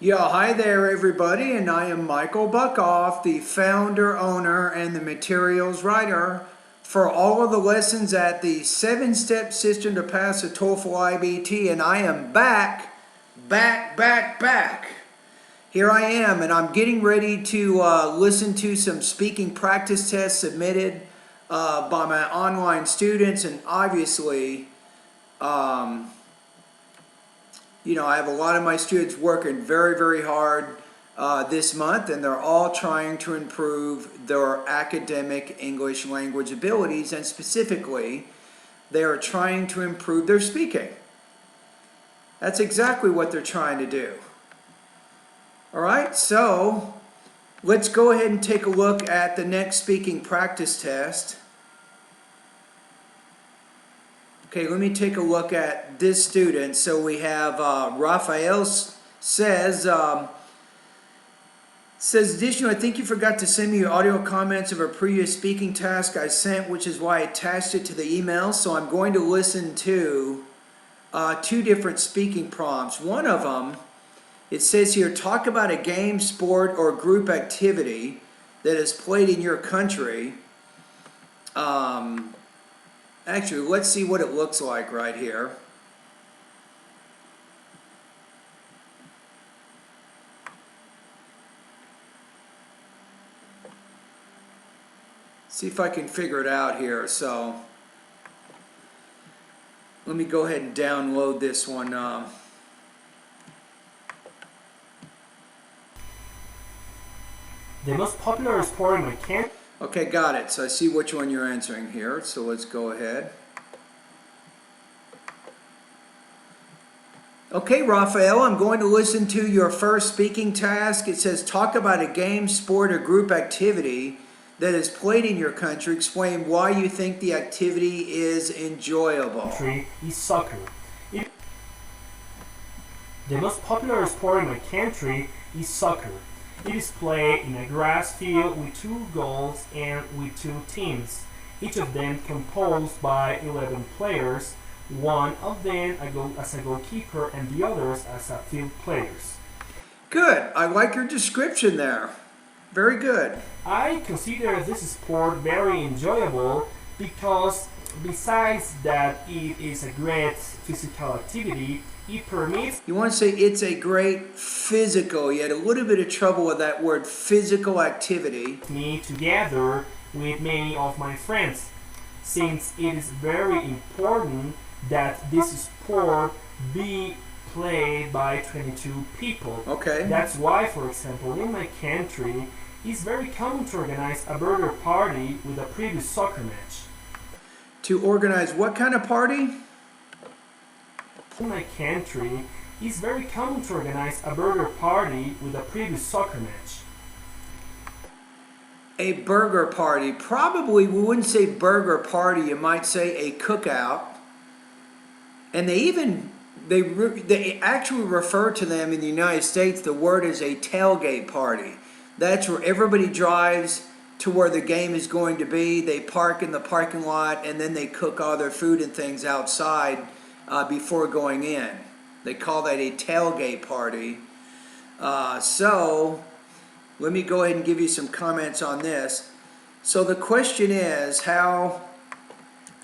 Yeah, hi there everybody, and I am Michael Buckoff, the founder, owner, and the materials writer for all of the lessons at the 7-Step System to Pass the Toefl IBT, and I am back. Here I am, and I'm getting ready to listen to some speaking practice tests submitted by my online students, and obviously, I have a lot of my students working very hard this month, and they're all trying to improve their academic English language abilities, and specifically, they are trying to improve their speaking. That's exactly what they're trying to do. All right, so let's go ahead and take a look at the next speaking practice test. Okay, let me take a look at this student. So we have Raphael says, additionally, I think you forgot to send me your audio comments of a previous speaking task I sent, which is why I attached it to the email. So I'm going to listen to two different speaking prompts. One of them, it says here, talk about a game, sport, or group activity that is played in your country. Actually, let's see what it looks like right here. See if I can figure it out here. So let me go ahead and download this one. The most popular sport in my country. Okay, got it. So I see which one you're answering here. So let's go ahead. Okay, Raphael, I'm going to listen to your first speaking task. It says, talk about a game, sport, or group activity that is played in your country. Explain why you think the activity is enjoyable. Is soccer. The most popular sport in my country is soccer. It is played in a grass field with 2 goals and with 2 teams, each of them composed by 11 players, one of them as a goalkeeper and the others as a field players. Good. I like your description there. Very good. I consider this sport very enjoyable because besides that it is a great physical activity, it permits... You want to say it's a great physical. You had a little bit of trouble with that word, physical activity. ...me together with many of my friends, since it is very important that this sport be played by 22 people. Okay. That's why, for example, in my country, it's very common to organize a burger party with a previous soccer match. To organize what kind of party? In my country, it's very common to organize a burger party with a previous soccer match. A burger party. Probably we wouldn't say burger party, you might say a cookout. And they actually refer to them in the United States, the word is a tailgate party. That's where everybody drives to where the game is going to be. They park in the parking lot and then they cook all their food and things outside before going in. They call that a tailgate party. So let me go ahead and give you some comments on this. So the question is, how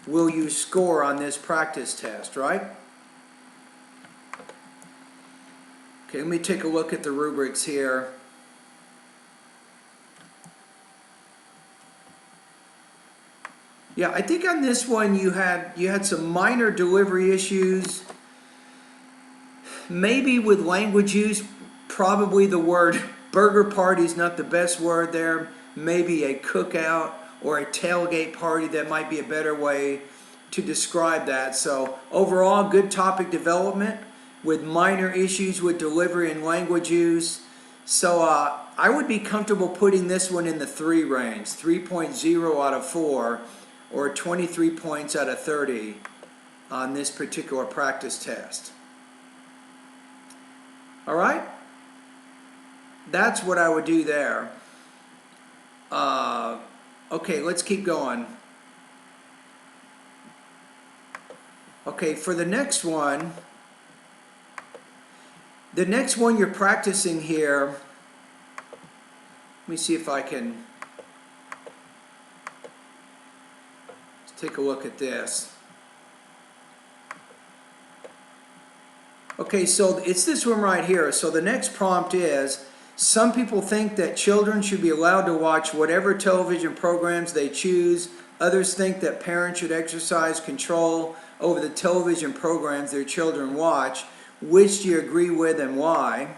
will you score on this practice test, right? Okay, let me take a look at the rubrics here. Yeah, I think on this one you had some minor delivery issues. Maybe with language use, probably the word burger party is not the best word there. Maybe a cookout or a tailgate party, that might be a better way to describe that. So overall, good topic development with minor issues with delivery and language use. So I would be comfortable putting this one in the 3 range, 3.0 out of 4, or 23 points out of 30 on this particular practice test. All right? That's what I would do there. Okay, let's keep going. Okay, for the next one, The next one you're practicing here, let me see if I can, let's take a look at this. Okay, so it's this one right here. So the next prompt is, some people think that children should be allowed to watch whatever television programs they choose. Others think that parents should exercise control over the television programs their children watch. Which do you agree with and why?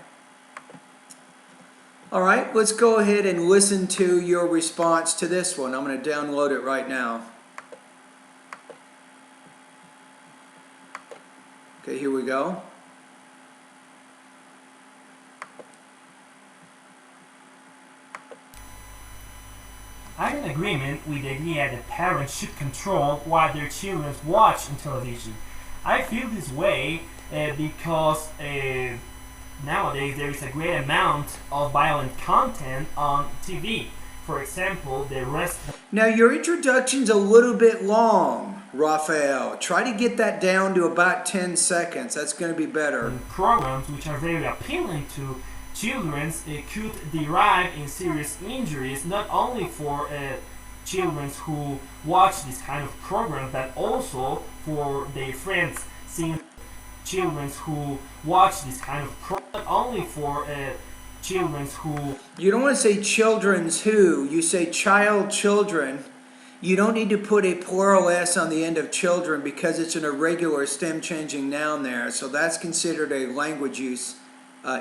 All right, let's go ahead and listen to your response to this one. I'm going to download it right now. Okay, here we go. I'm in agreement with the idea that parents should control what their children watch on television. I feel this way because nowadays there is a great amount of violent content on TV. For example, the rest. Now your introduction's a little bit long, Raphael. Try to get that down to about 10 seconds. That's going to be better. Programs which are very appealing to children could derive in serious injuries, not only for children who watch this kind of program, but also for their friends. Since children who watch this kind of program, not only for children who. You don't want to say children's who, you say child children. You don't need to put a plural S on the end of children because it's an irregular stem changing noun there. So that's considered a language use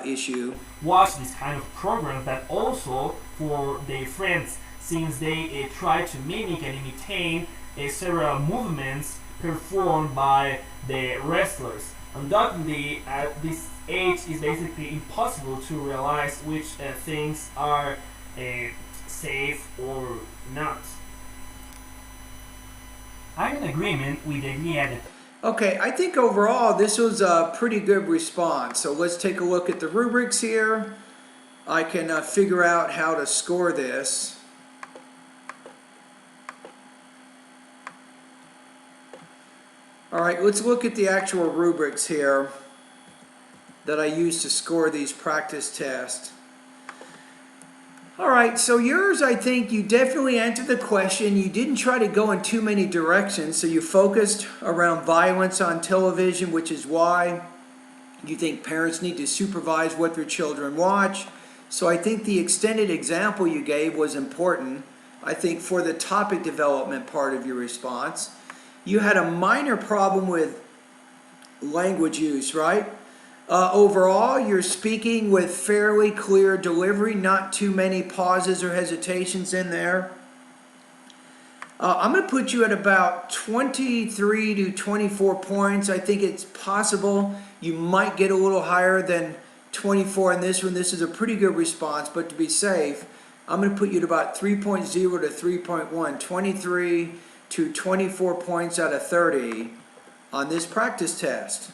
issue. Watch this kind of program, but also for their friends, since they try to mimic and imitate several movements performed by the wrestlers. Undoubtedly, at this age, it's basically impossible to realize which things are safe or not. I'm in agreement with the idea that. Okay, I think overall this was a pretty good response. So let's take a look at the rubrics here. I can figure out how to score this. All right, let's look at the actual rubrics here that I use to score these practice tests. All right, so yours, I think you definitely answered the question. You didn't try to go in too many directions, so you focused around violence on television, which is why you think parents need to supervise what their children watch. So I think the extended example you gave was important, I think, for the topic development part of your response. You had a minor problem with language use, right? Overall, you're speaking with fairly clear delivery, not too many pauses or hesitations in there. I'm going to put you at about 23 to 24 points. I think it's possible you might get a little higher than 24 in this one. This is a pretty good response, but to be safe, I'm going to put you at about 3.0 to 3.1, 23 to 24 points out of 30 on this practice test.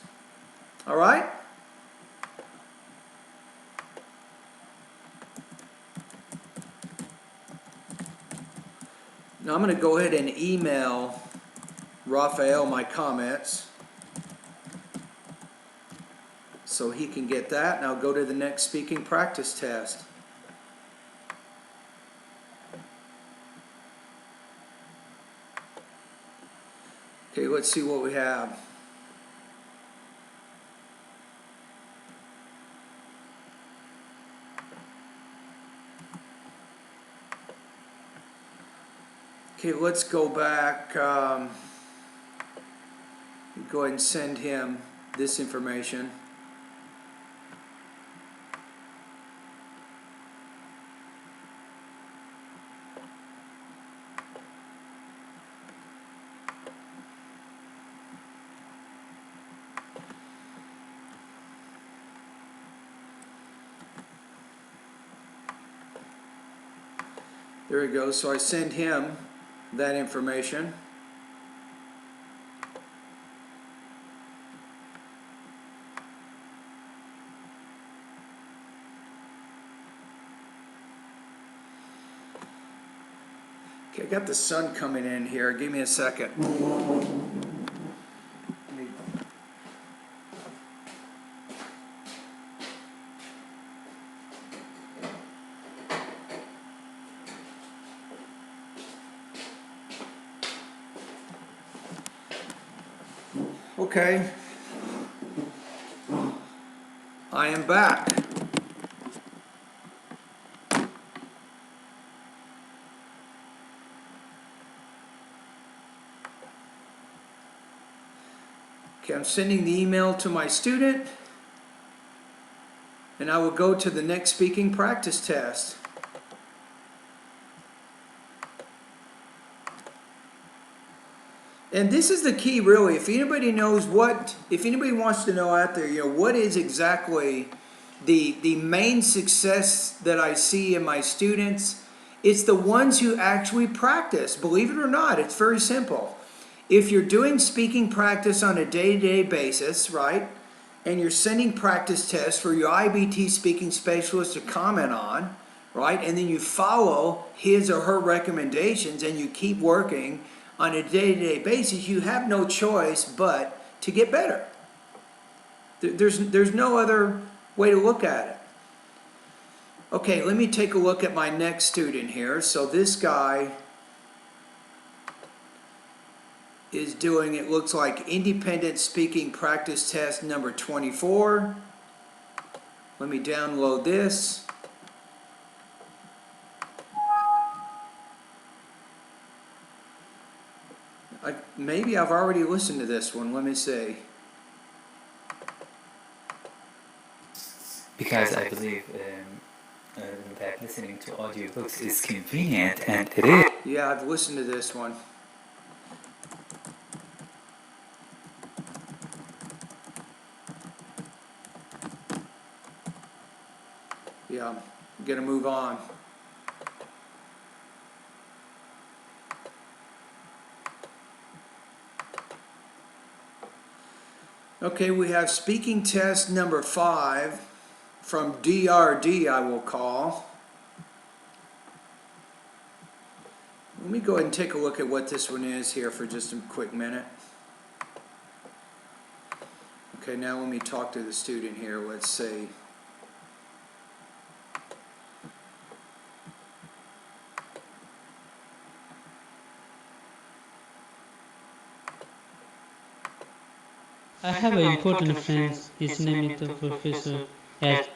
All right? Now I'm going to go ahead and email Raphael my comments so he can get that, and I'll go to the next speaking practice test. Okay, let's see what we have. Okay, let's go back. Go ahead and send him this information. There we go. So I send him that information. Okay, I got the sun coming in here. Give me a second. Okay, I am back. Okay, I'm sending the email to my student, and I will go to the next speaking practice test. And this is the key, really. If anybody knows if anybody wants to know out there, what is exactly the main success that I see in my students, it's the ones who actually practice. Believe it or not, it's very simple. If you're doing speaking practice on a day-to-day basis, right, and you're sending practice tests for your IBT speaking specialist to comment on, right, and then you follow his or her recommendations and you keep working on a day-to-day basis, you have no choice but to get better. There's no other way to look at it. Okay, let me take a look at my next student here. So this guy is doing, it looks like, independent speaking practice test number 24. Let me download this. Maybe I've already listened to this one. Let me see. Because I believe that listening to audiobooks is convenient, and it is. Yeah, I've listened to this one. Yeah, I'm gonna move on. Okay, we have speaking test number 5 from DRD, I will call. Let me go ahead and take a look at what this one is here for just a quick minute. Okay, now let me talk to the student here. Let's see. I have an important friend, his name is the professor at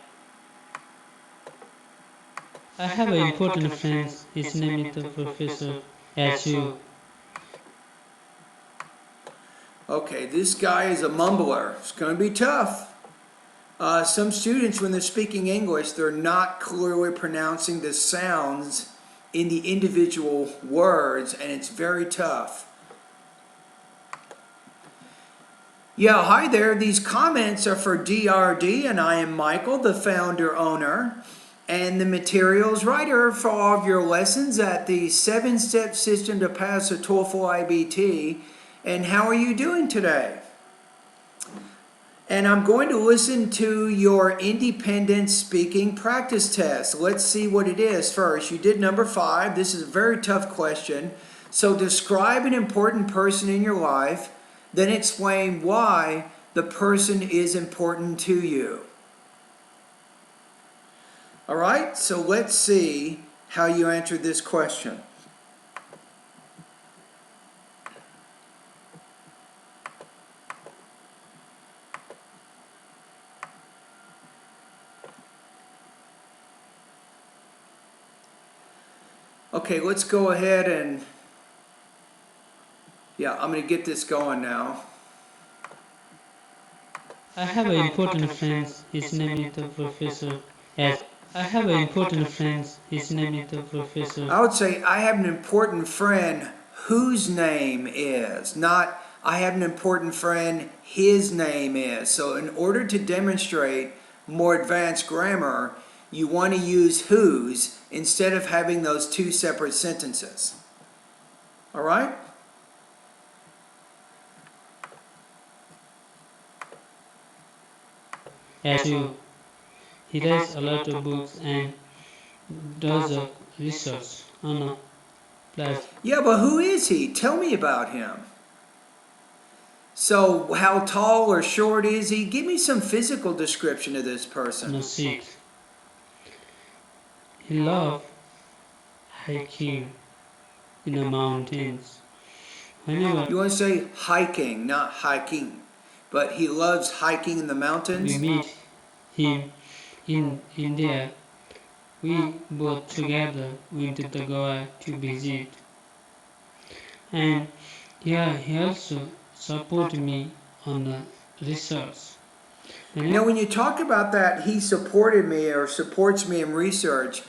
I have an important friend, his name is the professor at you. Okay, this guy is a mumbler. It's going to be tough. Some students, when they're speaking English, they're not clearly pronouncing the sounds in the individual words, and it's very tough. Yeah, hi there. These comments are for DRD, and I am Michael, the founder owner, and the materials writer for all of your lessons at the 7-step system to pass a Toefl IBT. And how are you doing today? And I'm going to listen to your independent speaking practice test. Let's see what it is first. You did number 5. This is a very tough question. So describe an important person in your life, then explain why the person is important to you. All right, so let's see how you answered this question. Okay, let's go ahead and, I'm going to get this going now. I have an important friend, his name is the professor at I have an important friend, his name is the professor. I would say I have an important friend whose name is, not I have an important friend his name is. So in order to demonstrate more advanced grammar, you want to use whose instead of having those two separate sentences. All right? At you. He writes a lot of books and does a research on a platform. Yeah, but who is he? Tell me about him. So how tall or short is he? Give me some physical description of this person. No seat. He loves hiking in the mountains. Whenever You want to say hiking, not hiking. but he loves hiking in the mountains. We meet him in India. We both together went to the Goa to visit. And yeah, he also supported me on the research. Now, when you talk about that, he supported me or supports me in research,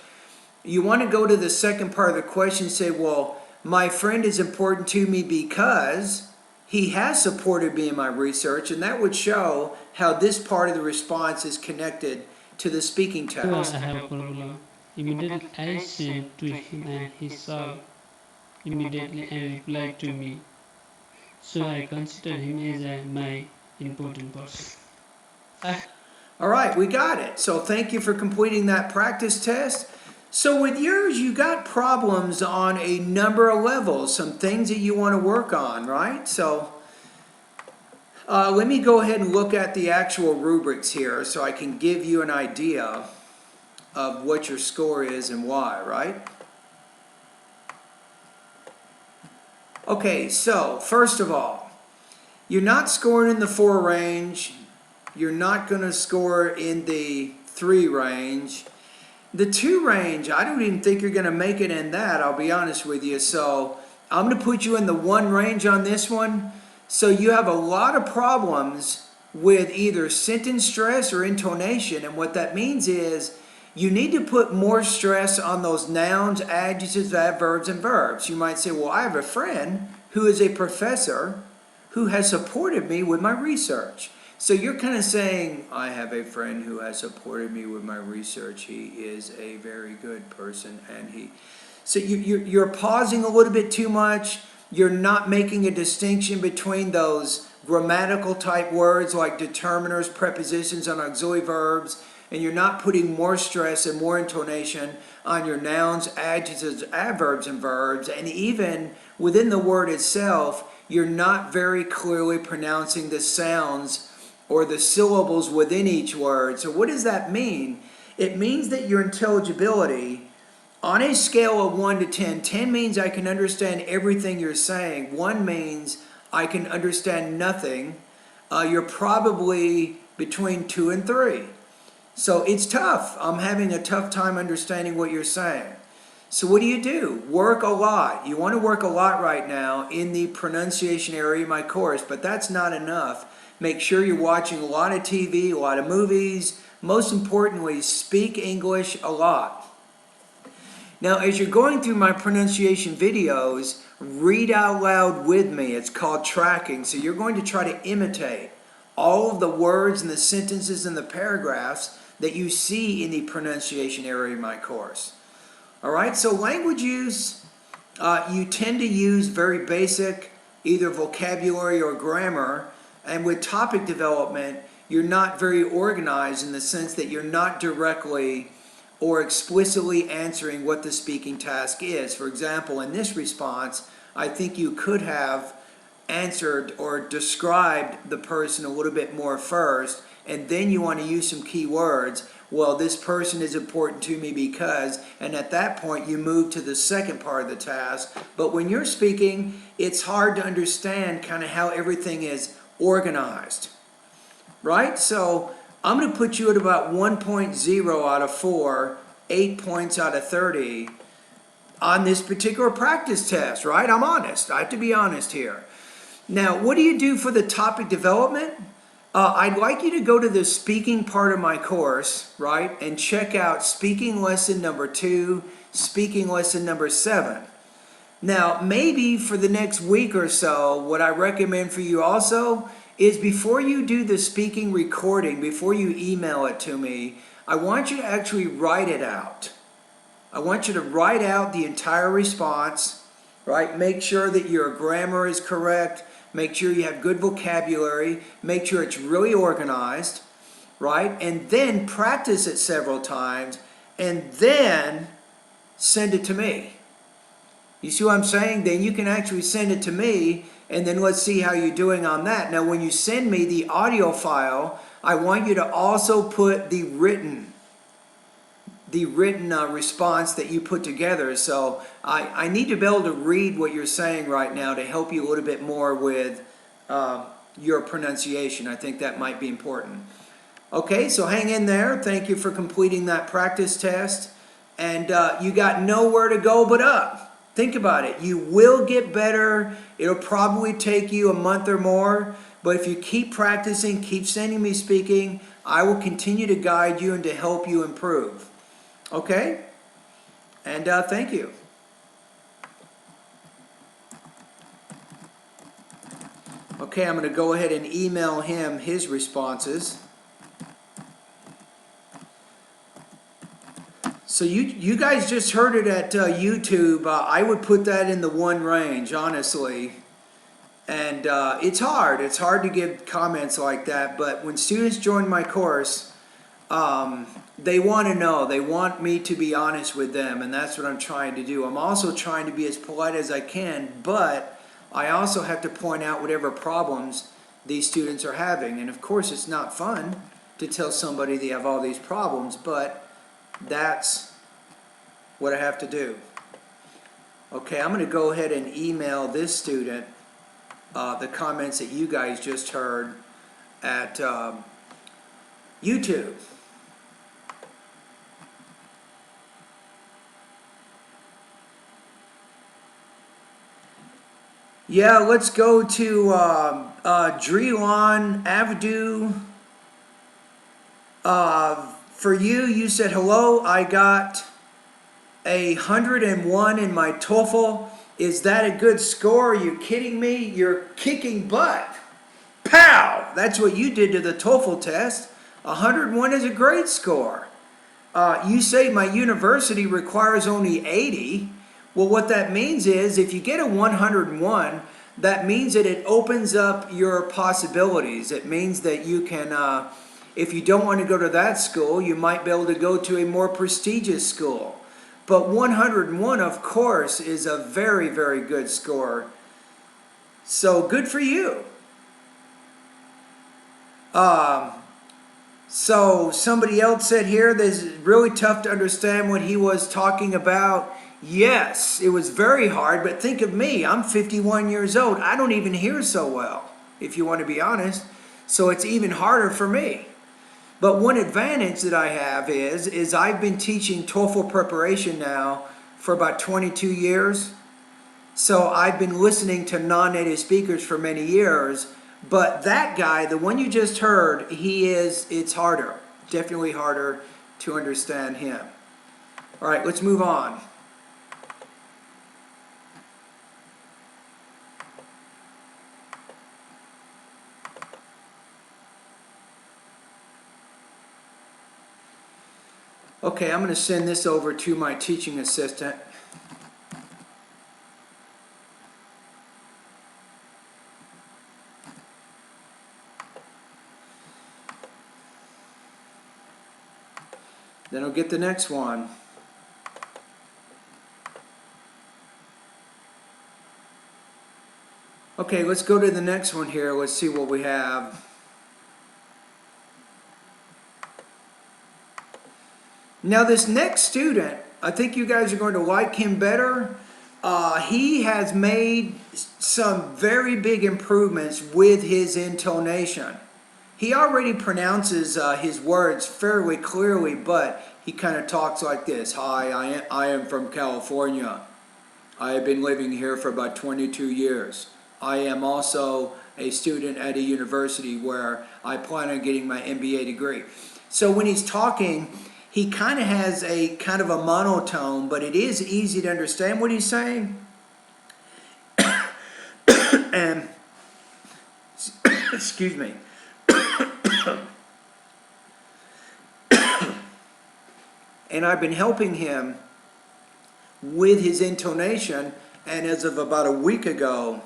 you want to go to the second part of the question and say, well, my friend is important to me because he has supported me in my research, and that would show how this part of the response is connected to the speaking task. I have a problem. Immediately I sent to him and he saw immediately and replied to me. So I consider him as my important person. All right, we got it. So thank you for completing that practice test. So with yours, you got problems on a number of levels, some things that you want to work on, right? So let me go ahead and look at the actual rubrics here so I can give you an idea of what your score is and why, right? Okay, so first of all, you're not scoring in the 4 range. You're not going to score in the 3 range. The 2 range, I don't even think you're going to make it in that, I'll be honest with you. So I'm going to put you in the 1 range on this one. So you have a lot of problems with either sentence stress or intonation. And what that means is you need to put more stress on those nouns, adjectives, adverbs, and verbs. You might say, well, I have a friend who is a professor who has supported me with my research. So you're kind of saying, I have a friend who has supported me with my research. He is a very good person. And so you're pausing a little bit too much. You're not making a distinction between those grammatical type words like determiners, prepositions, and auxiliary verbs. And you're not putting more stress and more intonation on your nouns, adjectives, adverbs, and verbs. And even within the word itself, you're not very clearly pronouncing the sounds or the syllables within each word. So what does that mean? It means that your intelligibility, on a scale of 1 to 10, 10 means I can understand everything you're saying. 1 means I can understand nothing. You're probably between 2 and 3. So it's tough. I'm having a tough time understanding what you're saying. So what do? Work a lot. You want to work a lot right now in the pronunciation area of my course, but that's not enough. Make sure you're watching a lot of TV, a lot of movies. Most importantly, speak English a lot. Now, as you're going through my pronunciation videos, read out loud with me. It's called tracking. So you're going to try to imitate all of the words and the sentences and the paragraphs that you see in the pronunciation area of my course. All right, so language use, you tend to use very basic, either vocabulary or grammar. And with topic development, you're not very organized in the sense that you're not directly or explicitly answering what the speaking task is. For example, in this response, I think you could have answered or described the person a little bit more first, and then you want to use some key words. Well, this person is important to me because, and at that point you move to the second part of the task. But when you're speaking, it's hard to understand kind of how everything is organized, right? So I'm going to put you at about 1.0 out of 4, 8 points out of 30 on this particular practice test, right? I'm honest. I have to be honest here. Now, what do you do for the topic development? I'd like you to go to the speaking part of my course, right, and check out speaking lesson number 2, speaking lesson number 7. Now, maybe for the next week or so, what I recommend for you also is before you do the speaking recording, before you email it to me, I want you to actually write it out. I want you to write out the entire response, right? Make sure that your grammar is correct. Make sure you have good vocabulary. Make sure it's really organized, right? And then practice it several times and then send it to me. You see what I'm saying? Then you can actually send it to me, and then let's see how you're doing on that. Now, when you send me the audio file, I want you to also put the written response that you put together. So I need to be able to read what you're saying right now to help you a little bit more with your pronunciation. I think that might be important. Okay, so hang in there. Thank you for completing that practice test. And you got nowhere to go but up. Think about it. You will get better. It'll probably take you a month or more. But if you keep practicing, keep sending me speaking, I will continue to guide you and to help you improve. Okay? And thank you. Okay, I'm going to go ahead and email him his responses. So you guys just heard it at YouTube. I would put that in the 1 range, honestly. And it's hard. It's hard to give comments like that. But when students join my course, they want to know. They want me to be honest with them. And that's what I'm trying to do. I'm also trying to be as polite as I can. But I also have to point out whatever problems these students are having. And of course, it's not fun to tell somebody they have all these problems. But that's what I have to do. Okay, I'm going to go ahead and email this student the comments that you guys just heard at YouTube. Yeah, let's go to Dreelon Avdu. For you, you said, hello, I got 101 in my Toefl. Is that a good score? Are you kidding me? You're kicking butt. Pow! That's what you did to the Toefl test. 101 is a great score. You say my university requires only 80. Well, what that means is if you get a 101, that means that it opens up your possibilities. It means that you can, if you don't want to go to that school, you might be able to go to a more prestigious school. But 101, of course, is a very, very good score. So good for you. So somebody else said here, this is really tough to understand what he was talking about. Yes, it was very hard, but think of me. I'm 51 years old. I don't even hear so well, if you want to be honest. So it's even harder for me. But one advantage that I have is I've been teaching TOEFL preparation now for about 22 years. So I've been listening to non-native speakers for many years. But that guy, the one you just heard, it's harder. Definitely harder to understand him. All right, let's move on. Okay, I'm going to send this over to my teaching assistant. Then I'll get the next one. Okay, let's go to the next one here. Let's see what we have. Now this next student, I think you guys are going to like him better. He has made some very big improvements with his intonation. He already pronounces his words fairly clearly, but he kind of talks like this. Hi, I am from California. I have been living here for about 22 years. I am also a student at a university where I plan on getting my MBA degree. So when he's talking, he kind of has a kind of a monotone, but it is easy to understand what he's saying. And, excuse me. And I've been helping him with his intonation, and as of about a week ago,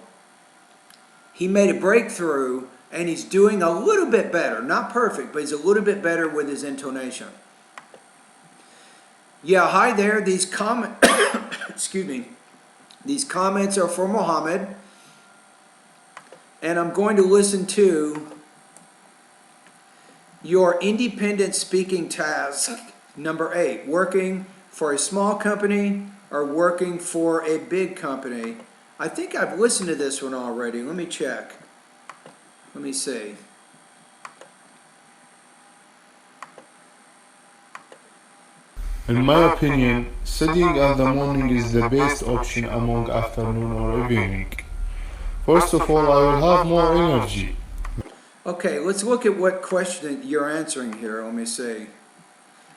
he made a breakthrough, and he's doing a little bit better. Not perfect, but he's a little bit better with his intonation. Yeah, hi there. These excuse me. These comments are for Mohammed, and I'm going to listen to your independent speaking task number 8. Working for a small company or working for a big company. I think I've listened to this one already. Let me check. Let me see. In my opinion, studying in the morning is the best option among afternoon or evening. First of all, I will have more energy. Okay, let's look at what question you're answering here. Let me see.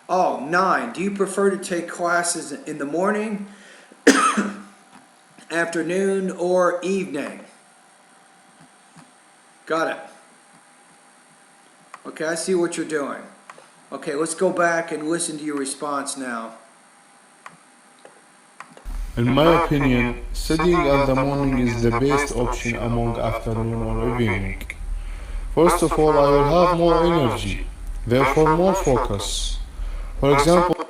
Oh, 9. Do you prefer to take classes in the morning, afternoon, or evening? Got it. Okay, I see what you're doing. Okay, let's go back and listen to your response now. In my opinion, studying in the morning is the best option among afternoon or evening. First of all, I will have more energy, therefore more focus. For example,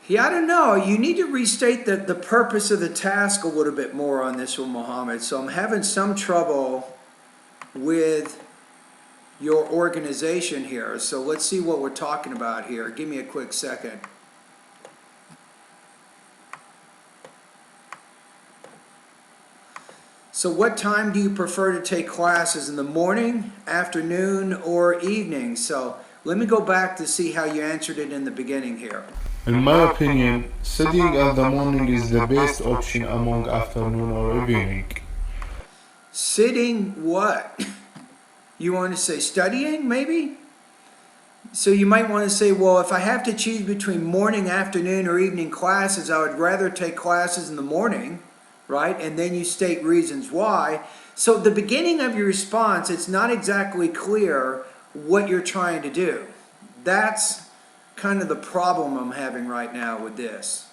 Yeah, I don't know. You need to restate the purpose of the task a little bit more on this one, Mohammed. So I'm having some trouble with your organization here. So let's see what we're talking about here. Give me a quick second. So what time do you prefer to take classes, in the morning, afternoon, or evening? So let me go back to see how you answered it in the beginning here. in my opinion, studying in the morning is the best option among afternoon or evening. Sitting what? You want to say studying, maybe? So you might want to say, well, if I have to choose between morning, afternoon, or evening classes, I would rather take classes in the morning, right? And then you state reasons why. So the beginning of your response, it's not exactly clear what you're trying to do. That's kind of the problem I'm having right now with this.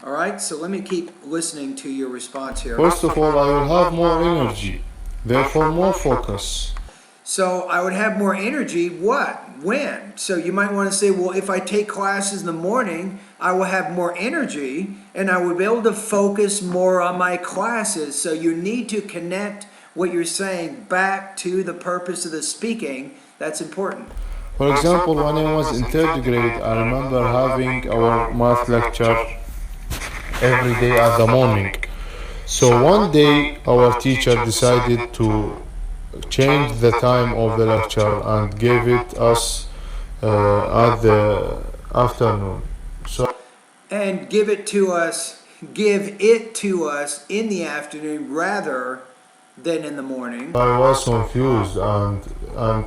All right, so let me keep listening to your response here. First of all, I will have more energy, therefore more focus. So I would have more energy, what? When? So you might want to say, well, if I take classes in the morning, I will have more energy and I will be able to focus more on my classes. So you need to connect what you're saying back to the purpose of the speaking. That's important. For example, when I was in third grade, I remember having our math lecture every day at the morning. So one day our teacher decided to change the time of the lecture and gave it us at the afternoon. So And give it to us in the afternoon rather than in the morning. I was confused and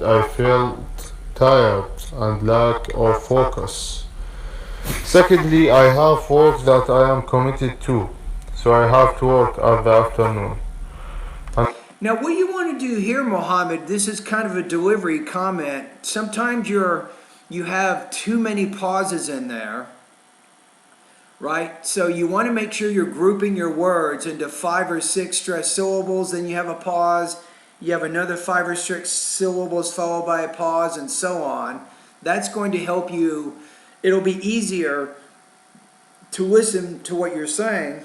I felt tired and lack of focus. Secondly, I have work that I am committed to, so I have to work at the afternoon. Now, what you want to do here, Mohammed, this is kind of a delivery comment. Sometimes you have too many pauses in there, right? So you want to make sure you're grouping your words into 5 or 6 stressed syllables, then you have a pause, you have another 5 or 6 syllables followed by a pause, and so on. That's going to help you. It'll be easier to listen to what you're saying.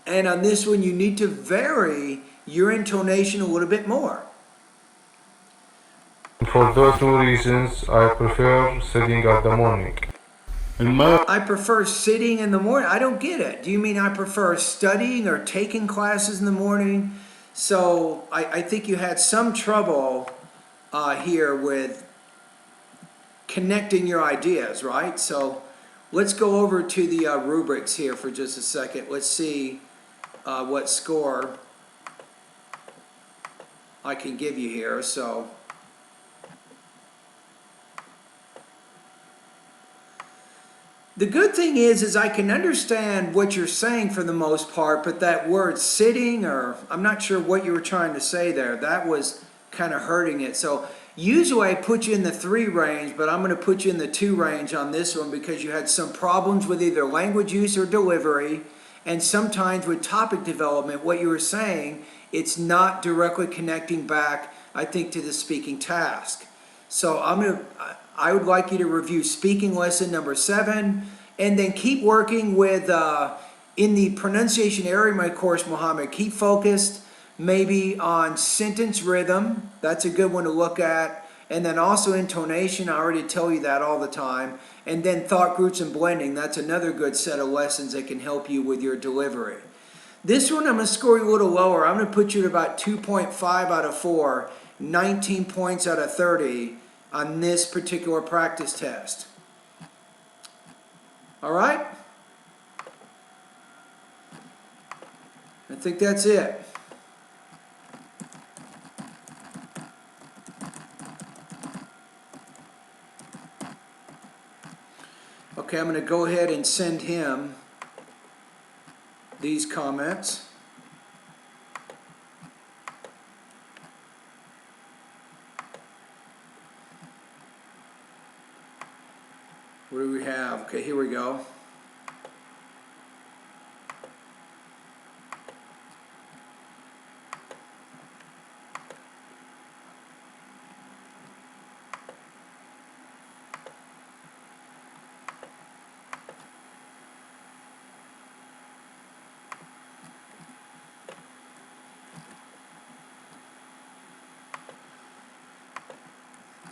And on this one, you need to vary your intonation a little bit more. For those two reasons, I prefer studying at the morning. I prefer sitting in the morning. I don't get it. Do you mean I prefer studying or taking classes in the morning? So I think you had some trouble here with connecting your ideas, right? So let's go over to the rubrics here for just a second. Let's see what score I can give you here. So the good thing is I can understand what you're saying for the most part, but that word sitting, or I'm not sure what you were trying to say there, that was kind of hurting it. So usually I put you in the 3 range, but I'm going to put you in the 2 range on this one because you had some problems with either language use or delivery, and sometimes with topic development, what you were saying, it's not directly connecting back, I think, to the speaking task. So I would like you to review speaking lesson number 7, and then keep working with, in the pronunciation area of my course, Mohammed, keep focused maybe on sentence rhythm. That's a good one to look at. And then also intonation. I already tell you that all the time. And then thought groups and blending. That's another good set of lessons that can help you with your delivery. This one I'm going to score you a little lower. I'm going to put you at about 2.5 out of 4, 19 points out of 30 on this particular practice test. All right? I think that's it. Okay, I'm going to go ahead and send him these comments. What do we have? Okay, here we go.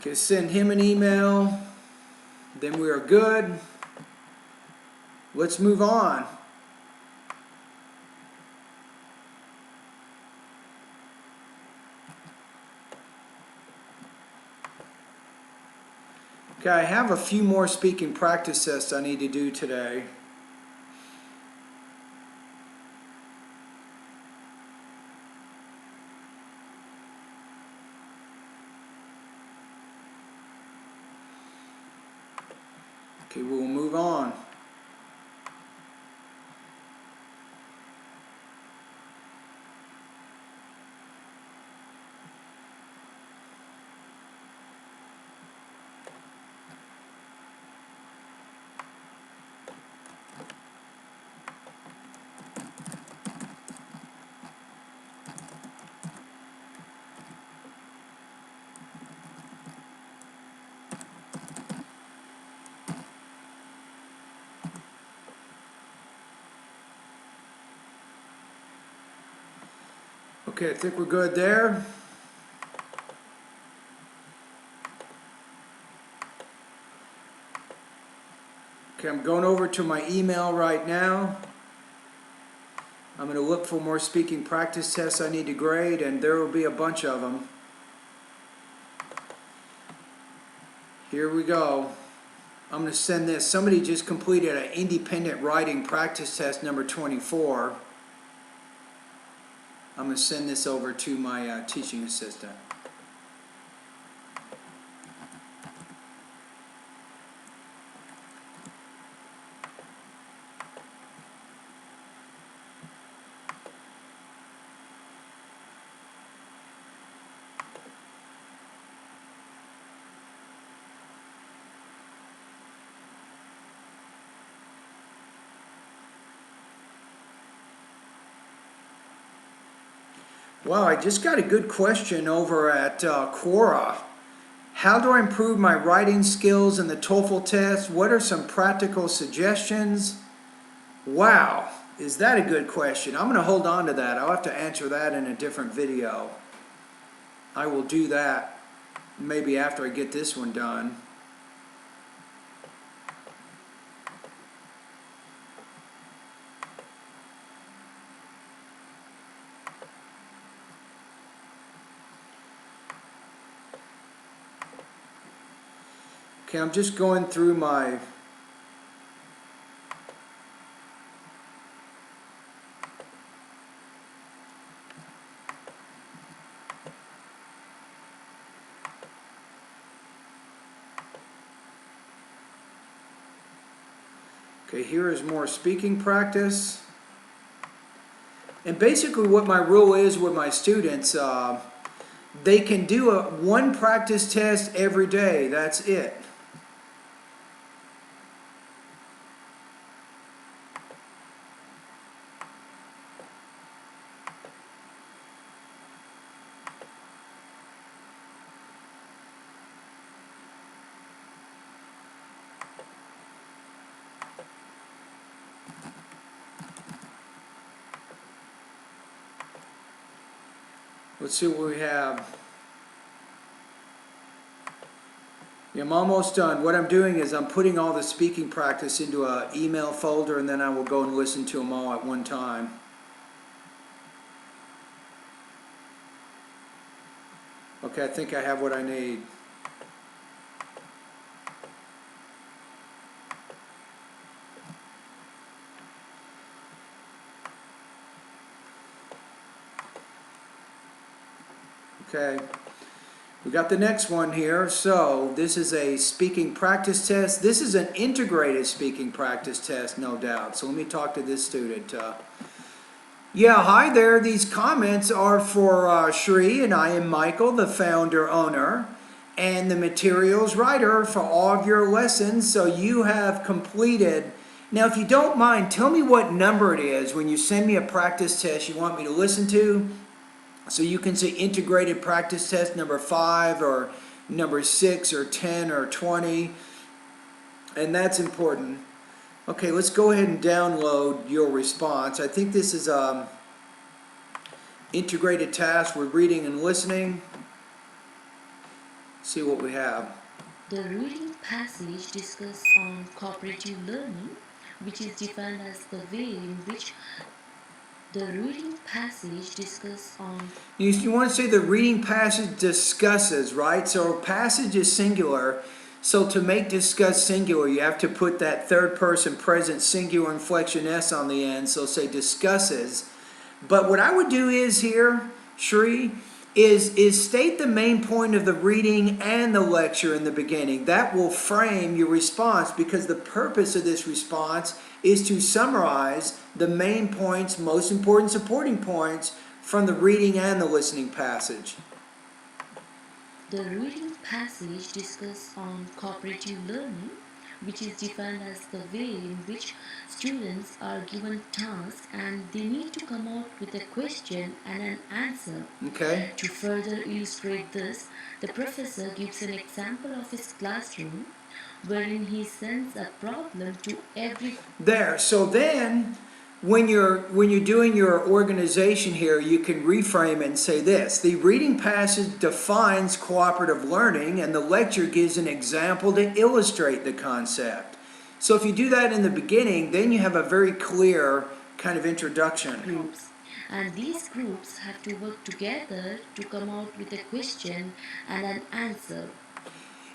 Okay, send him an email. Then we are good. Let's move on. Okay, I have a few more speaking practice tests I need to do today. Okay, we'll move on. Okay, I think we're good there. Okay, I'm going over to my email right now. I'm going to look for more speaking practice tests I need to grade, and there will be a bunch of them. Here we go. I'm going to send this. Somebody just completed an independent writing practice test number 24. I'm going to send this over to my teaching assistant. Wow, I just got a good question over at Quora. How do I improve my writing skills in the TOEFL test? What are some practical suggestions? Wow, is that a good question? I'm going to hold on to that. I'll have to answer that in a different video. I will do that maybe after I get this one done. Okay, I'm just going through my Okay, here is more speaking practice. And basically what my rule is with my students, they can do one practice test every day. That's it. Let's see what we have. Yeah, I'm almost done. What I'm doing is I'm putting all the speaking practice into an email folder, and then I will go and listen to them all at one time. Okay, I think I have what I need. Okay, we got the next one here. So this is a speaking practice test. This is an integrated speaking practice test, no doubt. So let me talk to this student. Yeah, hi there. These comments are for Shri, and I am Michael, the founder owner, and the materials writer for all of your lessons. So you have completed. Now, if you don't mind, tell me what number it is when you send me a practice test you want me to listen to. So you can say integrated practice test number 5 or number 6 or 10 or 20. And that's important. Okay, let's go ahead and download your response. I think this is integrated task with reading and listening. See what we have. The reading passage discusses on cooperative learning, which is defined as the way in which the reading passage discusses on. You want to say the reading passage discusses, right? So passage is singular. So to make discuss singular, you have to put that third person present singular inflection S on the end. So say discusses. But what I would do is here, Shri, is state the main point of the reading and the lecture in the beginning. That will frame your response, because the purpose of this response is to summarize the main points, most important supporting points from the reading and the listening passage. The reading passage discusses on cooperative learning, which is defined as the way in which students are given tasks and they need to come out with a question and an answer. Okay? To further illustrate this, the professor gives an example of his classroom wherein he sends a problem to every. There. So then, when you're doing your organization here, you can reframe it and say this: the reading passage defines cooperative learning, and the lecture gives an example to illustrate the concept. So if you do that in the beginning, then you have a very clear kind of introduction. Groups. And these groups have to work together to come out with a question and an answer.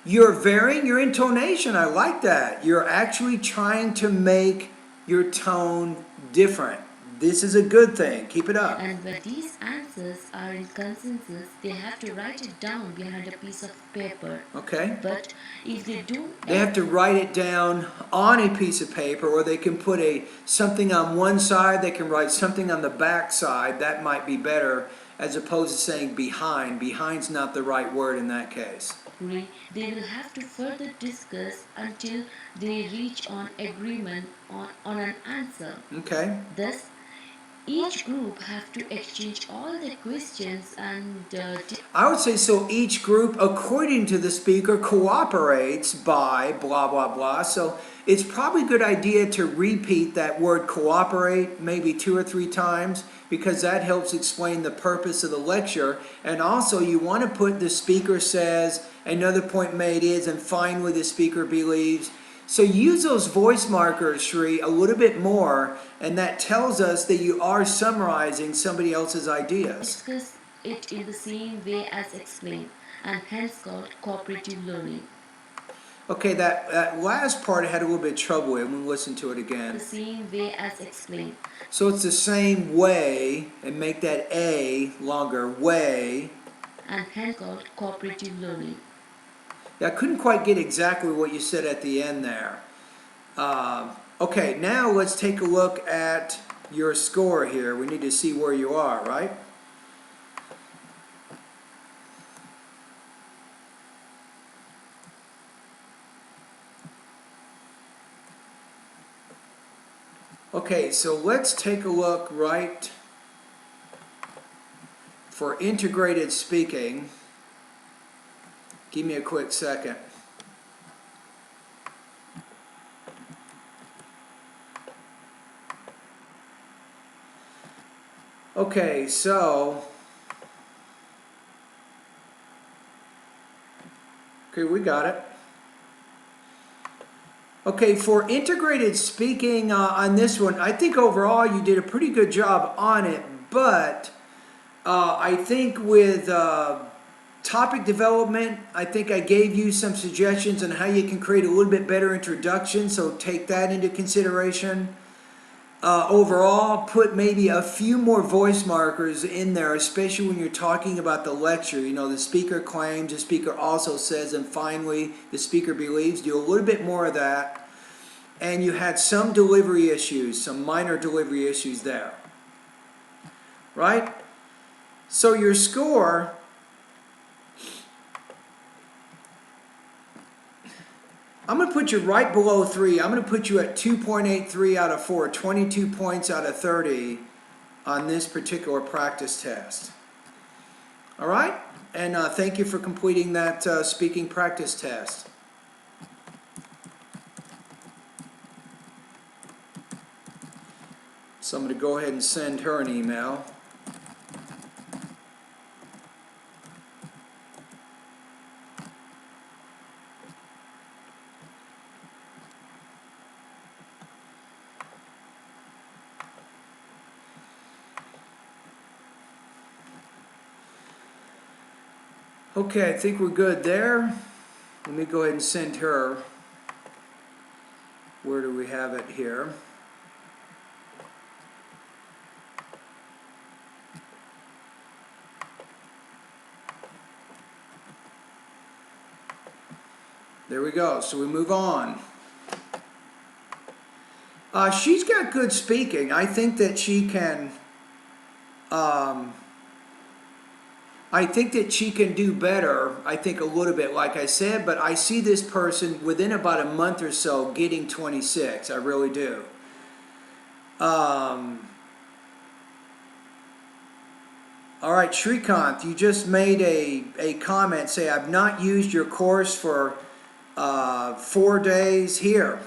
You're varying your intonation. I like that. You're actually trying to make your tone different. This is a good thing. Keep it up. And when these answers are in consensus, they have to write it down behind a piece of paper. Okay? But if they do, They have to write it down on a piece of paper, or they can put something on one side, they can write something on the back side. That might be better, as opposed to saying behind. Behind's not the right word in that case. they will have to further discuss until they reach on agreement on an answer. Okay? Thus, each group have to exchange all the questions and I would say so each group, according to the speaker, cooperates by blah, blah, blah. So it's probably a good idea to repeat that word cooperate maybe 2 or 3 times, because that helps explain the purpose of the lecture. And also you want to put the speaker says, another point made is, and finally the speaker believes. So use those voice markers, Shri, a little bit more, and that tells us that you are summarizing somebody else's ideas. discuss it in the same way as explained, and hence called cooperative learning. Okay, that last part I had a little bit of trouble with when we listen to it again. The same way as explained. So it's the same way, and make that A longer, way. And hence called cooperative learning. Yeah, I couldn't quite get exactly what you said at the end there. Okay, now let's take a look at your score here. We need to see where you are, right? Okay, so let's take a look right for integrated speaking. Give me a quick second. Okay, so we got it. Okay, for integrated speaking on this one, I think overall you did a pretty good job on it, but I think with Topic development, I think I gave you some suggestions on how you can create a little bit better introduction, so take that into consideration. Overall, put maybe a few more voice markers in there, especially when you're talking about the lecture. You know, the speaker claims, the speaker also says, and finally, the speaker believes. Do a little bit more of that. And you had some delivery issues, some minor delivery issues there. Right? So your score, I'm going to put you right below 3. I'm going to put you at 2.83 out of 4, 22 points out of 30 on this particular practice test. All right? And thank you for completing that speaking practice test. So I'm going to go ahead and send her an email. Okay, I think we're good there. Let me go ahead and send her. Where do we have it here? There we go. So we move on. She's got good speaking. I think that she can. I think that she can do better. I think a little bit, like I said. But I see this person within about a month or so getting 26. I really do. All right, Shrikant, you just made a comment. Say, I've not used your course for 4 days here.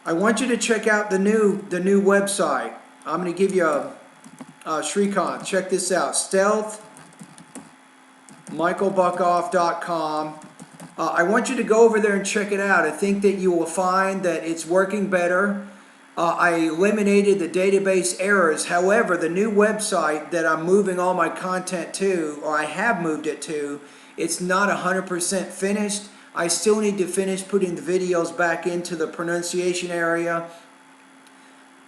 I want you to check out the new website. I'm going to give you a Shrikant. Check this out. StealthMichaelBuckoff.com. I want you to go over there and check it out. I think that you will find that it's working better. I eliminated the database errors. However, the new website that I'm moving all my content to, or I have moved it to, it's not 100% finished. I still need to finish putting the videos back into the pronunciation area.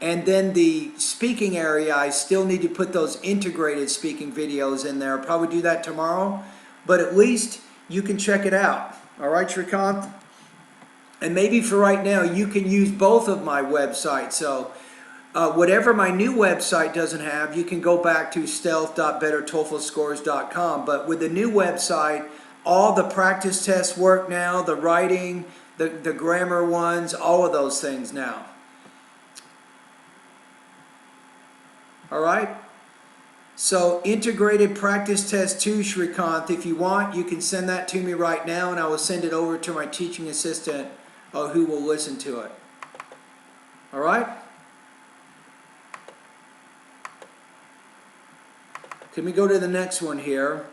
And then the speaking area, I still need to put those integrated speaking videos in there. I'll probably do that tomorrow. But at least you can check it out. All right, Shrikant? And maybe for right now, you can use both of my websites. So whatever my new website doesn't have, you can go back to stealth.bettertoeflscores.com. But with the new website, all the practice tests work now, the writing, the grammar ones, all of those things now. All right? So integrated practice test 2, Shrikant, if you want, you can send that to me right now and I will send it over to my teaching assistant who will listen to it. All right? Can we go to the next one here?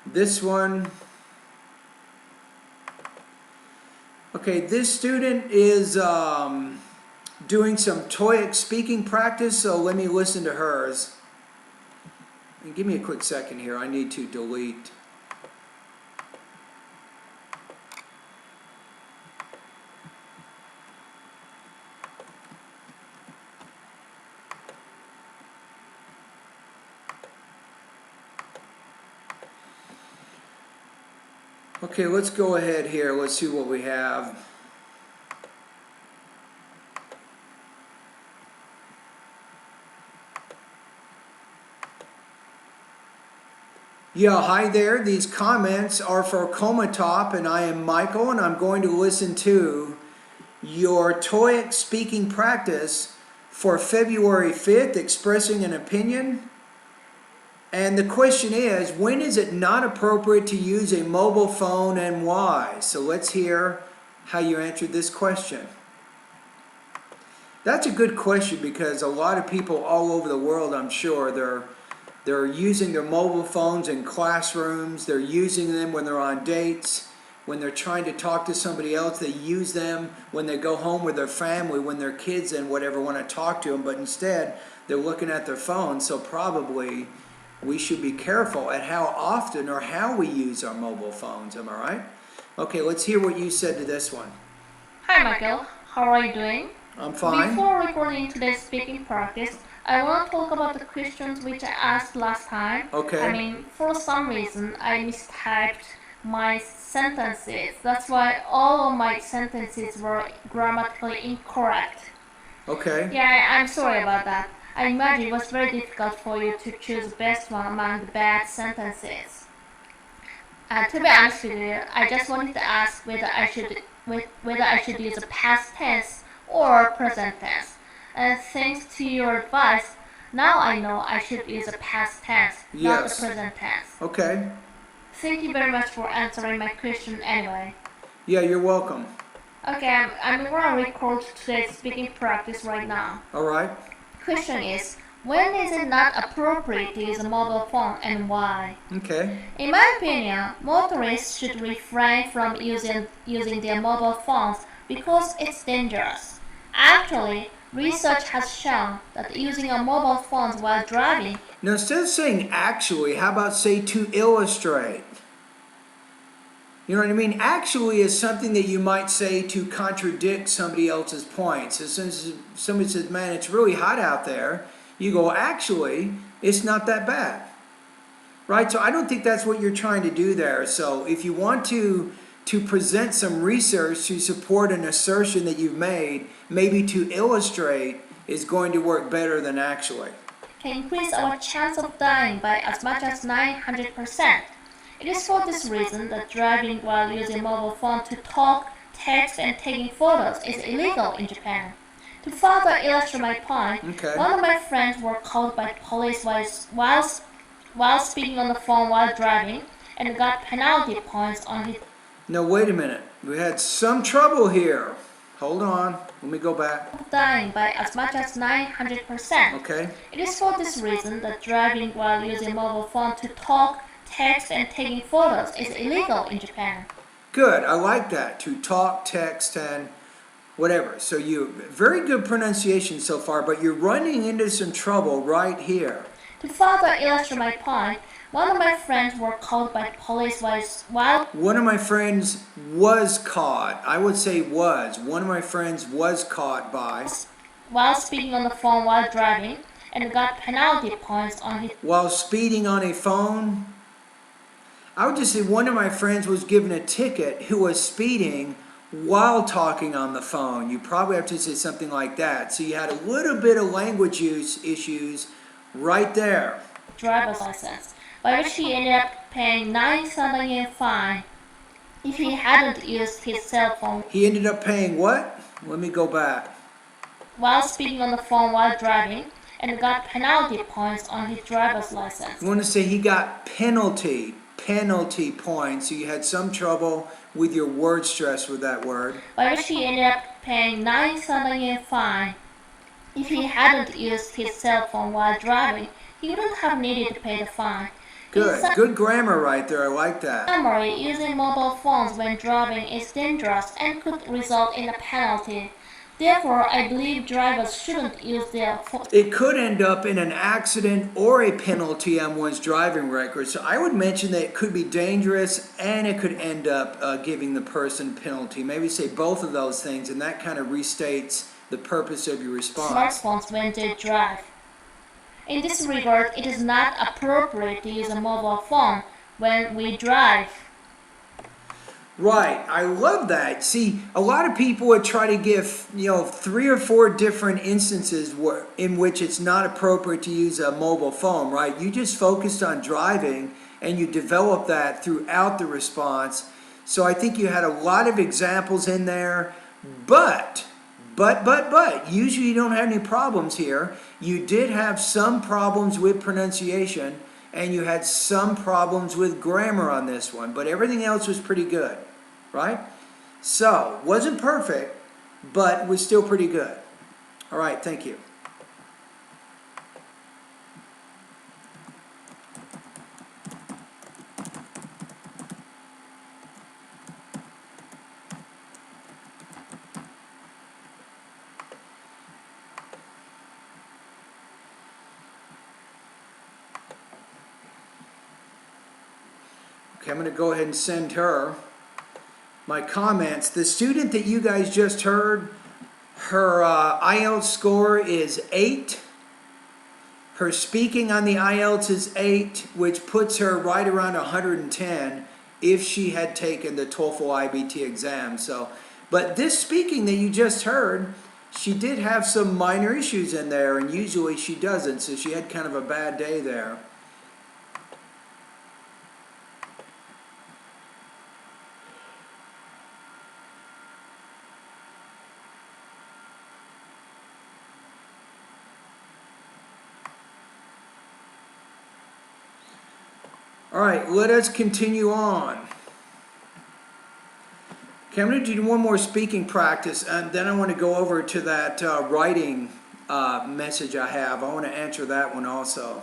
This one. Okay, this student is doing some TOEIC speaking practice, so let me listen to hers. And give me a quick second here. I need to delete. Okay, let's go ahead here. Let's see what we have. Yeah, hi there. These comments are for Comatop, and I am Michael, and I'm going to listen to your TOEIC speaking practice for February 5th, expressing an opinion. And the question is, when is it not appropriate to use a mobile phone and why? So let's hear how you answered this question. That's a good question because a lot of people all over the world, I'm sure, they're using their mobile phones in classrooms. They're using them when they're on dates. when they're trying to talk to somebody else, they use them when they go home with their family, when their kids and whatever want to talk to them, but instead they're looking at their phone. So probably we should be careful at how often or how we use our mobile phones. Am I right? Okay, let's hear what you said to this one. Hi Michael, how are you doing? I'm fine. Before recording today's speaking practice, I want to talk about the questions which I asked last time. Okay. For some reason, I mistyped my sentences. That's why all of my sentences were grammatically incorrect. Okay. Yeah, I'm sorry about that. I imagine it was very difficult for you to choose the best one among the bad sentences. To be honest with you, I just wanted to ask whether I should use a past tense or present tense. And thanks to your advice, now I know I should use a past tense, not Yes. a present tense. Okay. Thank you very much for answering my question anyway. Yeah, you're welcome. Okay, I'm gonna record today's speaking practice right now. All right. Question is, when is it not appropriate to use a mobile phone and why? Okay. In my opinion, motorists should refrain from using their mobile phones because it's dangerous. Actually, research has shown that using a mobile phone while driving. Now, instead of saying actually, how about say to illustrate? You know what I mean? Actually is something that you might say to contradict somebody else's points. As soon as somebody says, man, it's really hot out there, you go, actually, it's not that bad. Right? So I don't think that's what you're trying to do there. So if you want to present some research to support an assertion that you've made, maybe to illustrate is going to work better than actually. Can increase our chance of dying by as much as 900%. It is for this reason that driving while using mobile phone to talk, text, and taking photos is illegal in Japan. To further illustrate my point, Okay. one of my friends were called by police while speaking on the phone while driving and got penalty points on his. Now, wait a minute. We had some trouble here. Hold on. Let me go back. Dying by as much as 900%. Okay. It is for this reason that driving while using mobile phone to talk, text, and taking photos is illegal in Japan. Good. I like that. To talk, text, and whatever. So you very good pronunciation so far, but you're running into some trouble right here. To further illustrate my point, one of my friends were called by police while One of my friends was caught. I would say was. One of my friends was caught by. while speaking on the phone while driving and got penalty points on his. While speeding on a phone. I would just say one of my friends was given a ticket who was speeding while talking on the phone. You probably have to say something like that. So you had a little bit of language use issues right there. Driver's license, by which he ended up paying 9,000 yen fine if he hadn't used his cell phone He ended up paying what? Let me go back. while speaking on the phone while driving and got penalty points on his driver's license. I want to say he got penalty points. So you had some trouble with your word stress with that word. By which he ended up paying 9,000 yen fine if he hadn't used his cell phone while driving. He wouldn't have needed to pay the fine. Good. Good grammar right there. I like that. Summary, using mobile phones when driving is dangerous and could result in a penalty. Therefore, I believe drivers shouldn't use their phones. It could end up in an accident or a penalty on one's driving record. So I would mention that it could be dangerous and it could end up giving the person penalty. Maybe say both of those things, and that kind of restates the purpose of your response. Smartphones when they drive. In this regard, it is not appropriate to use a mobile phone when we drive. Right, I love that. See, a lot of people would try to give, 3 or 4 different instances in which it's not appropriate to use a mobile phone, right? You just focused on driving and you developed that throughout the response. So I think you had a lot of examples in there, but, usually you don't have any problems here. You did have some problems with pronunciation, and you had some problems with grammar on this one, but everything else was pretty good, right? So, wasn't perfect, but was still pretty good. All right, thank you. Okay, I'm going to go ahead and send her my comments. The student that you guys just heard, her IELTS score is 8. Her speaking on the IELTS is 8, which puts her right around 110 if she had taken the TOEFL IBT exam. So, but this speaking that you just heard, she did have some minor issues in there, and usually she doesn't, so she had kind of a bad day there. All right, let us continue on. Okay, I'm going to do one more speaking practice, and then I want to go over to that writing message I have. I want to answer that one also.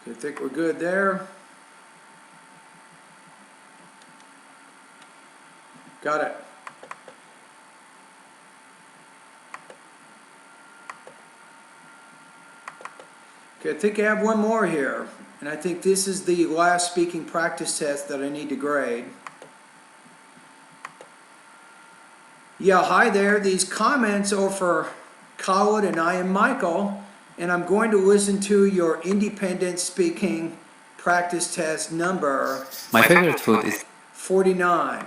I think we're good there. Got it. Okay, I think I have one more here, and I think this is the last speaking practice test that I need to grade. Yeah, hi there. These comments are for Khaled, and I am Michael, and I'm going to listen to your independent speaking practice test number. My favorite food is 49.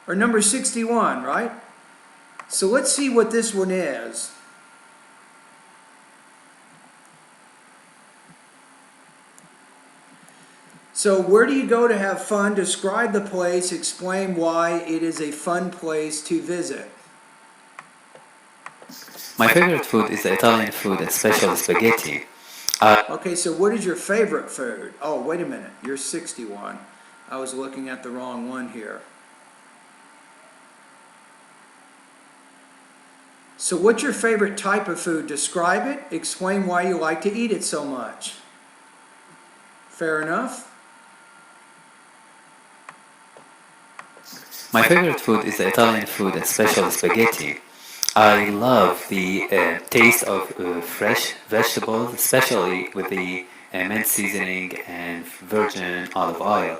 Or number 61, right? So let's see what this one is. So where do you go to have fun? Describe the place. Explain why it is a fun place to visit. my favorite food is the Italian food, especially spaghetti. Okay, so what is your favorite food? Oh, wait a minute. You're 61. I was looking at the wrong one here. So what's your favorite type of food? Describe it. Explain why you like to eat it so much. Fair enough? My favorite food is the Italian food, especially spaghetti. I love the taste of fresh vegetables, especially with the mint seasoning and virgin olive oil.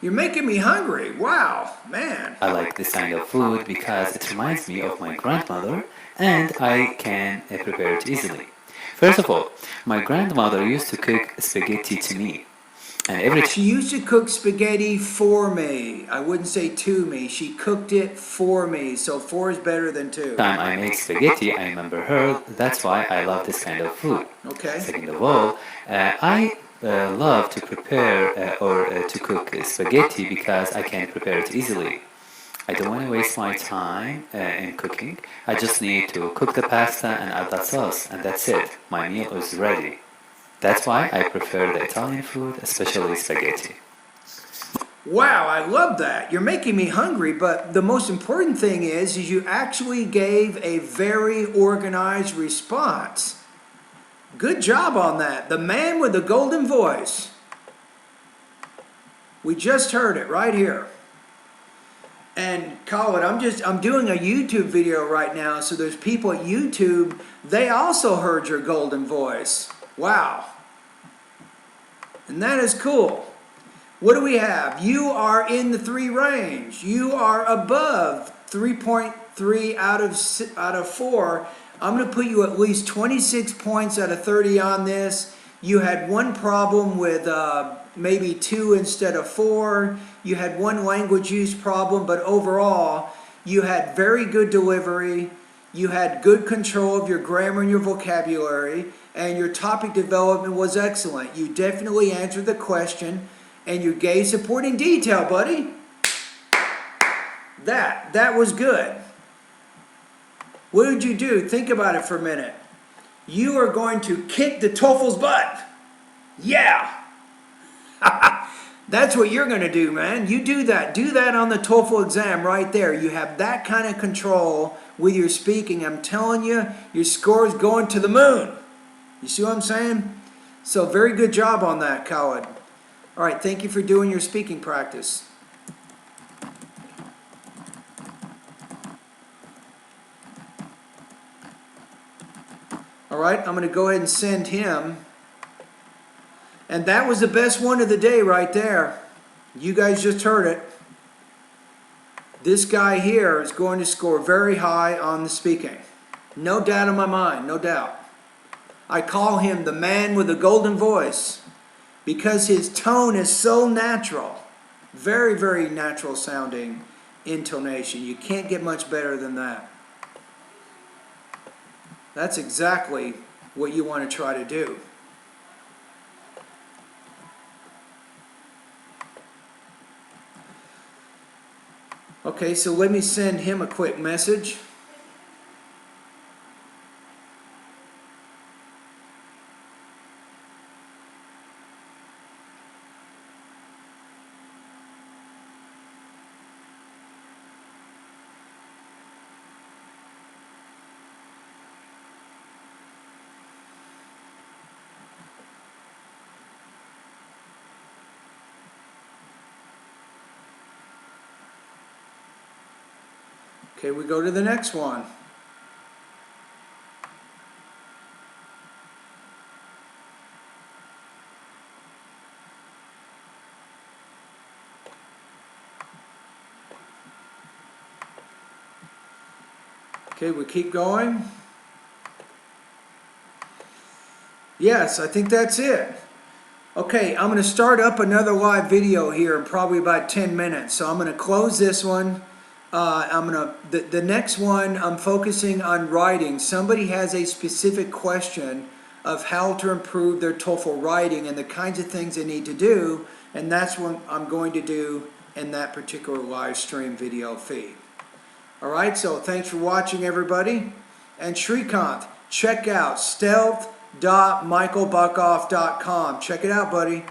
You're making me hungry. Wow, man. I like this kind of food because it reminds me of my grandmother and I can prepare it easily. First of all, my grandmother used to cook spaghetti to me. And every She used to cook spaghetti for me. I wouldn't say to me. She cooked it for me. So 4 is better than 2. time I make spaghetti, I remember her. That's why I love this kind of food. Okay. Second of all, I love to prepare or to cook spaghetti because I can prepare it easily. I don't want to waste my time in cooking. I just need to cook the pasta and add that sauce, and that's it. My meal is ready. That's why I prefer the Italian food, especially spaghetti. Wow, I love that. You're making me hungry, but the most important thing is you actually gave a very organized response. Good job on that. The man with the golden voice. We just heard it right here. And Colin, I'm doing a YouTube video right now, so there's people at YouTube, they also heard your golden voice. Wow. And that is cool. What do we have? You are in the 3 range. You are above 3.3 out of 4. I'm going to put you at least 26 points out of 30 on this. You had one problem with maybe 2 instead of 4. You had one language use problem, but overall, you had very good delivery. You had good control of your grammar and your vocabulary, and your topic development was excellent. You definitely answered the question, and you gave supporting detail, buddy. That was good. What did you do? Think about it for a minute. You are going to kick the TOEFL's butt. Yeah. That's what you're going to do, man. You do that. Do that on the TOEFL exam right there. You have that kind of control with your speaking. I'm telling you, your score is going to the moon. You see what I'm saying? So very good job on that, Khaled. All right, thank you for doing your speaking practice. All right, I'm going to go ahead and send him. And that was the best one of the day right there. You guys just heard it. This guy here is going to score very high on the speaking. No doubt in my mind, no doubt. I call him the man with the golden voice because his tone is so natural. Very, very natural sounding intonation. You can't get much better than that. That's exactly what you want to try to do. Okay, so let me send him a quick message. Okay, we go to the next one. Okay, we keep going. Yes, I think that's it. Okay, I'm going to start up another live video here in probably about 10 minutes. So I'm going to close this one. The next one, I'm focusing on writing. Somebody has a specific question of how to improve their TOEFL writing and the kinds of things they need to do, and that's what I'm going to do in that particular live stream video feed. All right, so thanks for watching, everybody. And Shrikant, check out stealth.michaelbuckoff.com. Check it out, buddy.